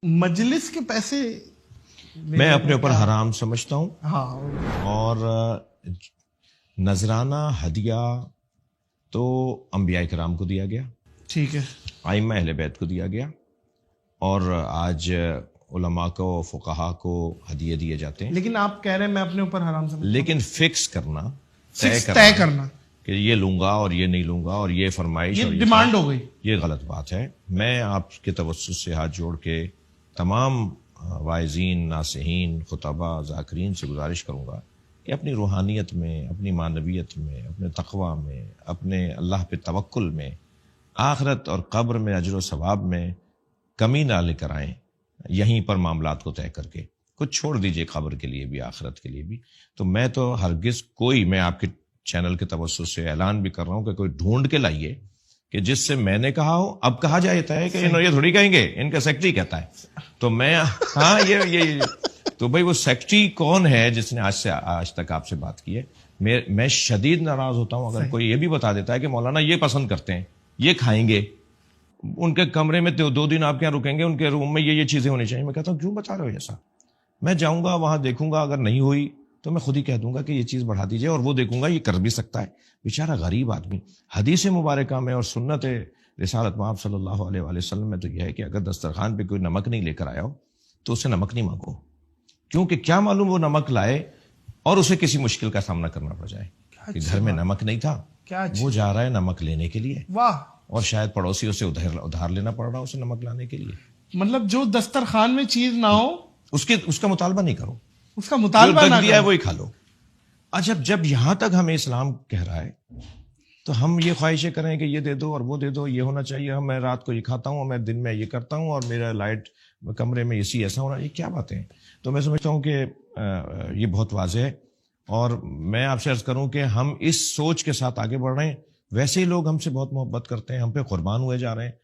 مجلس کے پیسے میں اپنے اوپر حرام سمجھتا ہوں. ہاں. اور نذرانہ ہدیہ تو انبیاء کرام کو دیا گیا, ٹھیک ہے, ائمہ اہل بیت کو دیا گیا, اور آج علماء کو فقہا کو ہدیے دیے جاتے ہیں. لیکن آپ کہہ رہے ہیں میں اپنے اوپر حرام سمجھتا ہوں. لیکن فکس کرنا, طے کرنا کہ یہ لوں گا اور یہ نہیں لوں گا اور یہ فرمائش اور یہ ڈیمانڈ ہو گئی, یہ غلط بات ہے. میں آپ کے توسط سے ہاتھ جوڑ کے تمام واعظین, ناصحین, خطباء, ذاکرین سے گزارش کروں گا کہ اپنی روحانیت میں, اپنی معنویت میں, اپنے تقوی میں, اپنے اللہ پہ توکل میں, آخرت اور قبر میں اجر و ثواب میں کمی نہ لے کر آئیں یہیں پر معاملات کو طے کر کے. کچھ چھوڑ دیجئے قبر کے لیے بھی, آخرت کے لیے بھی. تو میں تو ہرگز میں آپ کے چینل کے توسط سے اعلان بھی کر رہا ہوں کہ کوئی ڈھونڈ کے لائیے کہ جس سے میں نے کہا ہو. اب کہا جاتا ہے کہ یہ تھوڑی کہیں گے, ان کا سیکٹری کہتا ہے. تو میں ہاں یہ تو بھائی وہ سیکٹری کون ہے جس نے آج تک آپ سے بات کی ہے؟ میں شدید ناراض ہوتا ہوں اگر کوئی یہ بھی بتا دیتا ہے کہ مولانا یہ پسند کرتے ہیں, یہ کھائیں گے, ان کے کمرے میں 2 دن آپ کے یہاں رکیں گے, ان کے روم میں یہ چیزیں ہونی چاہیے. میں کہتا ہوں کیوں بتا رہے ہو ایسا؟ میں جاؤں گا وہاں دیکھوں گا, اگر نہیں ہوئی تو میں خود ہی کہہ دوں گا کہ یہ چیز بڑھا دیجیے, اور وہ دیکھوں گا یہ کر بھی سکتا ہے. بیچارہ غریب آدمی. حدیث مبارکہ میں اور سنت رسالت مآب صلی اللہ علیہ وآلہ وسلم میں تو یہ ہے کہ اگر دسترخوان پہ کوئی نمک نہیں لے کر آیا ہو تو اسے نمک نہیں مانگو, کیونکہ کیا معلوم وہ نمک لائے اور اسے کسی مشکل کا سامنا کرنا پڑ جائے کہ گھر میں نمک نہیں تھا, وہ جا رہا ہے نمک لینے کے لیے, واہ, اور شاید پڑوسی اسے ادھار لینا پڑ رہا اسے نمک لانے کے لیے. مطلب جو دسترخوان میں چیز نہ ہو اس کا مطالبہ نہیں کرو, اس کا مطالبہ نہ دیا ہے وہی کھا لو. اچھا, جب یہاں تک ہمیں اسلام کہہ رہا ہے تو ہم یہ خواہشیں کریں کہ یہ دے دو اور وہ دے دو, یہ ہونا چاہیے, میں رات کو یہ کھاتا ہوں, میں دن میں یہ کرتا ہوں, اور میرا لائٹ کمرے میں اسی ایسا ہونا, یہ کیا باتیں ہیں؟ تو میں سمجھتا ہوں کہ یہ بہت واضح ہے, اور میں آپ سے عرض کروں کہ ہم اس سوچ کے ساتھ آگے بڑھ رہے ہیں. ویسے ہی لوگ ہم سے بہت محبت کرتے ہیں, ہم پہ قربان ہوئے جا رہے ہیں,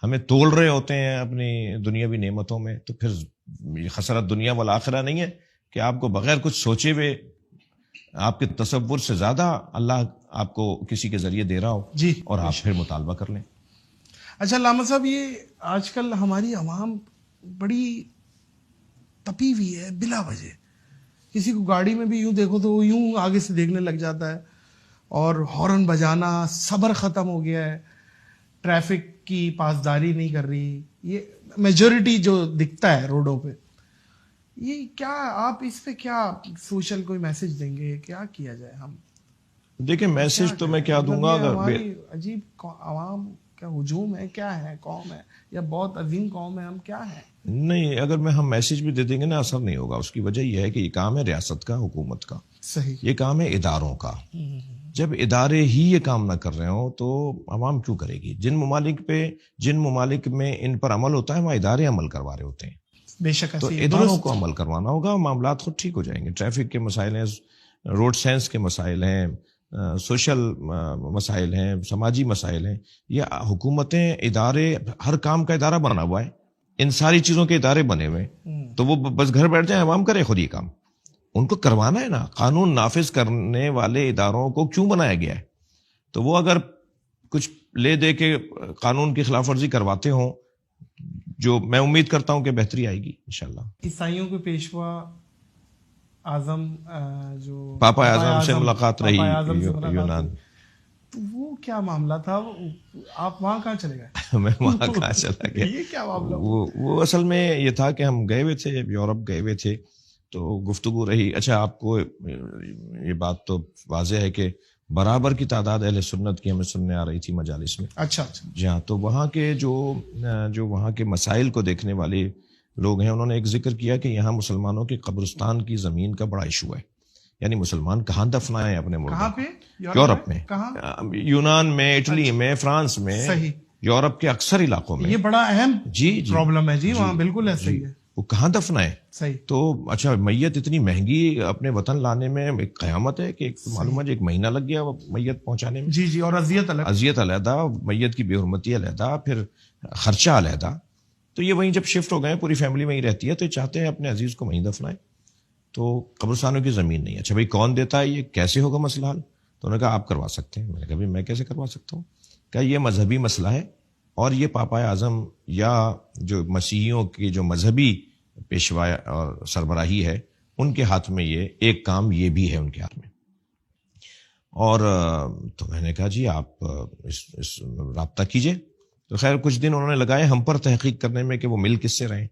ہمیں تول رہے ہوتے ہیں اپنی دنیاوی نعمتوں میں. تو پھر خسارت دنیا والآخرہ نہیں ہے کہ آپ کو بغیر کچھ سوچے ہوئے آپ کے تصور سے زیادہ اللہ آپ کو کسی کے ذریعے دے رہا ہو جی, اور آپ پھر مطالبہ کر لیں. اچھا علامہ صاحب, یہ آج کل ہماری عوام بڑی تپی ہوئی ہے بلا وجہ. کسی کو گاڑی میں بھی یوں دیکھو تو وہ یوں آگے سے دیکھنے لگ جاتا ہے, اور ہارن بجانا, صبر ختم ہو گیا ہے, ٹریفک کی پاسداری نہیں کر رہی, یہ میجورٹی جو دکھتا ہے روڈوں پہ. یہ کیا آپ اس پہ کیا سوشل کوئی میسج دیں گے, کیا کیا جائے؟ ہم دیکھیں میسج تو میں کیا دوں گا, ہماری عجیب عوام کیا ہجوم ہے, کیا ہے, قوم ہے یا بہت عظیم قوم ہے, ہم کیا ہیں؟ نہیں, اگر ہم میسج بھی دے دیں گے نا اثر نہیں ہوگا. اس کی وجہ یہ ہے کہ یہ کام ہے ریاست کا, حکومت کا, صحیح, یہ کام ہے اداروں کا. جب ادارے ہی یہ کام نہ کر رہے ہوں تو عوام کیوں کرے گی؟ جن ممالک میں ان پر عمل ہوتا ہے وہاں ادارے عمل کروا رہے ہوتے ہیں. بے شک, تو اداروں کو عمل کروانا ہوگا, معاملات خود ٹھیک ہو جائیں گے. ٹریفک کے مسائل ہیں, روڈ سینس کے مسائل ہیں, سوشل مسائل ہیں, سماجی مسائل ہیں. یہ حکومتیں, ادارے, ہر کام کا ادارہ بنا ہوا ہے, ان ساری چیزوں کے ادارے بنے ہوئے. تو وہ بس گھر بیٹھ جائیں, عوام کرے خود ہی کام. ان کو کروانا ہے نا, قانون نافذ کرنے والے اداروں کو کیوں بنایا گیا ہے؟ تو وہ اگر کچھ لے دے کے قانون کی خلاف ورزی کرواتے ہوں, جو میں امید کرتا ہوں کہ بہتری آئے گی انشاءاللہ. عیسائیوں کے پیشوا اعظم جو پاپا اعظم سے ملاقات رہی یونان, تو وہ کیا معاملہ تھا؟ آپ وہاں کہاں چلے گئے؟ میں وہاں کہاں چلا گیا؟ یہ کیا معاملہ؟ وہ اصل میں یہ تھا کہ ہم گئے ہوئے تھے, یورپ گئے ہوئے تھے, تو گفتگو رہی. اچھا, آپ کو یہ بات تو واضح ہے کہ برابر کی تعداد اہل سنت کی ہمیں سننے آ رہی تھی مجالس میں. اچھا جی ہاں. تو وہاں کے جو وہاں کے مسائل کو دیکھنے والے لوگ ہیں, انہوں نے ایک ذکر کیا کہ یہاں مسلمانوں کے قبرستان کی زمین کا بڑا ایشو ہے. یعنی مسلمان کہاں دفنائیں اپنے ملک؟ کہاں پہ؟ یورپ میں, یونان میں, اٹلی میں, فرانس میں, صحیح, یورپ کے اکثر علاقوں میں. یہ بڑا اہم جی پرابلم ہے. جی وہاں بالکل ایسا ہی ہے. وہ کہاں دفنائے؟ صحیح. تو اچھا, میت اتنی مہنگی اپنے وطن لانے میں ایک قیامت ہے کہ معلوم ہے 1 مہینہ لگ گیا میت پہنچانے میں. جی, اور اذیت علیحدہ, میت کی بے حرمتی علیحدہ, پھر خرچہ علیحدہ. تو یہ وہیں جب شفٹ ہو گئے, پوری فیملی وہیں رہتی ہے, تو یہ چاہتے ہیں اپنے عزیز کو وہیں دفنائیں. تو قبرستانوں کی زمین نہیں. اچھا بھائی, کون دیتا ہے, یہ کیسے ہوگا مسئلہ حل؟ تو انہوں نے کہا آپ کروا سکتے ہیں. میں نے کہا میں کیسے کروا سکتا ہوں؟ کہا یہ مذہبی مسئلہ ہے, اور یہ پاپا اعظم یا جو مسیحیوں کی جو مذہبی پیشوا اور سربراہی ہے ان کے ہاتھ میں یہ ایک کام یہ بھی ہے ان کے ہاتھ میں. اور تو میں نے کہا جی آپ اس رابطہ کیجئے. تو خیر کچھ دن انہوں نے لگائے ہم پر تحقیق کرنے میں کہ وہ مل کس سے رہے.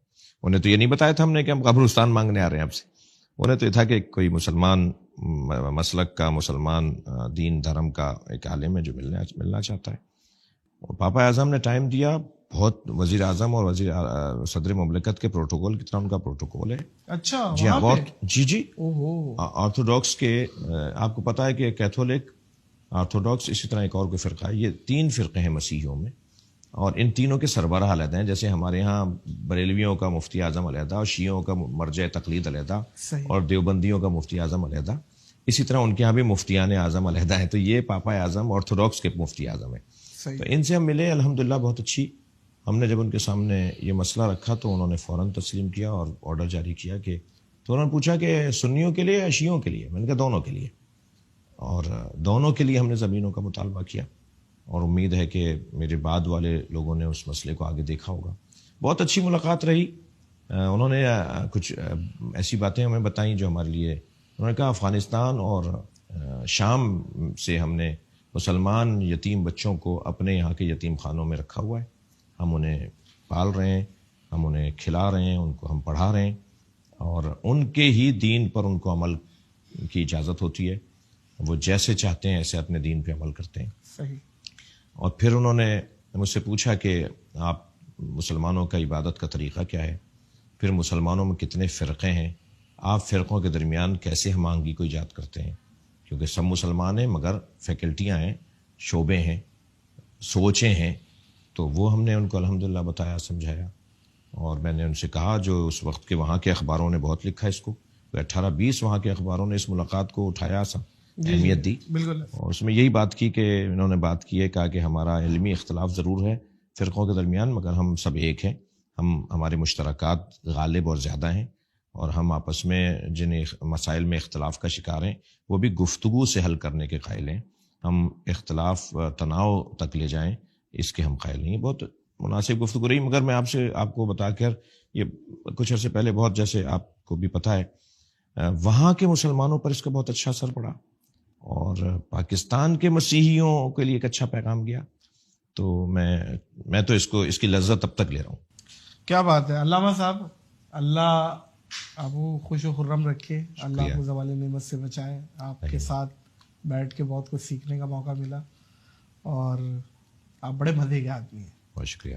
انہیں تو یہ نہیں بتایا تھا ہم نے کہ ہم قبرستان مانگنے آ رہے ہیں آپ سے. انہیں تو یہ تھا کہ کوئی مسلمان مسلک کا، مسلمان دین دھرم کا ایک عالم ہے جو ملنا چاہتا ہے. اور پاپا اعظم نے ٹائم دیا. بہت وزیر اعظم اور صدر مملکت کے پروٹوکول کی طرح ان کا پروٹوکول ہے. اچھا جی ہاں بہت. جی آرتھوڈاکس کے آپ کو پتا ہے کہ کیتھولک، آرتھوڈاکس، اسی طرح ایک اور کوئی فرقہ ہے. یہ 3 فرقے ہیں مسیحیوں میں اور ان تینوں کے سربراہ علیحدہ ہیں. جیسے ہمارے ہاں بریلویوں کا مفتی اعظم علیحدہ اور شیعوں کا مرجع تقلید علیحدہ اور دیوبندیوں کا مفتی اعظم علیحدہ، اسی طرح ان کے ہاں بھی مفتیان اعظم علیحدہ ہیں. تو یہ پاپا اعظم آرتھوڈاکس کے مفتی اعظم ہیں. تو ان سے ہم ملے الحمدللہ بہت اچھی. ہم نے جب ان کے سامنے یہ مسئلہ رکھا تو انہوں نے فوراً تسلیم کیا اور آرڈر جاری کیا کہ تو انہوں نے پوچھا کہ سنیوں کے لیے یا شیعوں کے لیے. میں نے کہا دونوں کے لیے. اور دونوں کے لیے ہم نے زمینوں کا مطالبہ کیا اور امید ہے کہ میرے بعد والے لوگوں نے اس مسئلے کو آگے دیکھا ہوگا. بہت اچھی ملاقات رہی. انہوں نے کچھ ایسی باتیں ہمیں بتائیں جو ہمارے لیے، انہوں نے کہا افغانستان اور شام سے ہم نے مسلمان یتیم بچوں کو اپنے یہاں کے یتیم خانوں میں رکھا ہوا ہے. ہم انہیں پال رہے ہیں، ہم انہیں کھلا رہے ہیں، ان کو ہم پڑھا رہے ہیں اور ان کے ہی دین پر ان کو عمل کی اجازت ہوتی ہے. وہ جیسے چاہتے ہیں ایسے اپنے دین پہ عمل کرتے ہیں. صحیح. اور پھر انہوں نے مجھ سے پوچھا کہ آپ مسلمانوں کا عبادت کا طریقہ کیا ہے، پھر مسلمانوں میں کتنے فرقے ہیں، آپ فرقوں کے درمیان کیسے ہم آہنگی کو ایجاد کرتے ہیں، کیونکہ سب مسلمان ہیں مگر فیکلٹیاں ہیں، شعبے ہیں، سوچیں ہیں. تو وہ ہم نے ان کو الحمدللہ بتایا، سمجھایا. اور میں نے ان سے کہا جو اس وقت کے وہاں کے اخباروں نے بہت لکھا اس کو، 18-20 وہاں کے اخباروں نے اس ملاقات کو اٹھایا، اہمیت دی. بالکل. اور اس میں یہی بات کی کہ انہوں نے بات کی ہے، کہا کہ ہمارا علمی اختلاف ضرور ہے فرقوں کے درمیان مگر ہم سب ایک ہیں. ہمارے مشترکات غالب اور زیادہ ہیں اور ہم آپس میں جن مسائل میں اختلاف کا شکار ہیں وہ بھی گفتگو سے حل کرنے کے قائل ہیں. ہم اختلاف تناؤ تک لے جائیں اس کے ہم قائل نہیں. بہت مناسب گفتگو رہی. مگر میں آپ کو بتا کر یہ کچھ عرصے پہلے بہت، جیسے آپ کو بھی پتہ ہے، وہاں کے مسلمانوں پر اس کا بہت اچھا اثر پڑا اور پاکستان کے مسیحیوں کے لیے ایک اچھا پیغام گیا. تو میں تو اس کی لذت اب تک لے رہا ہوں. کیا بات ہے علامہ صاحب. اللہ آپ کو خوش و خرم رکھے، اللہ آپ کو زوال نعمت سے بچائے. آپ کے ساتھ بیٹھ کے بہت کچھ سیکھنے کا موقع ملا اور آپ بڑے مزے کے آدمی ہیں. بہت شکریہ.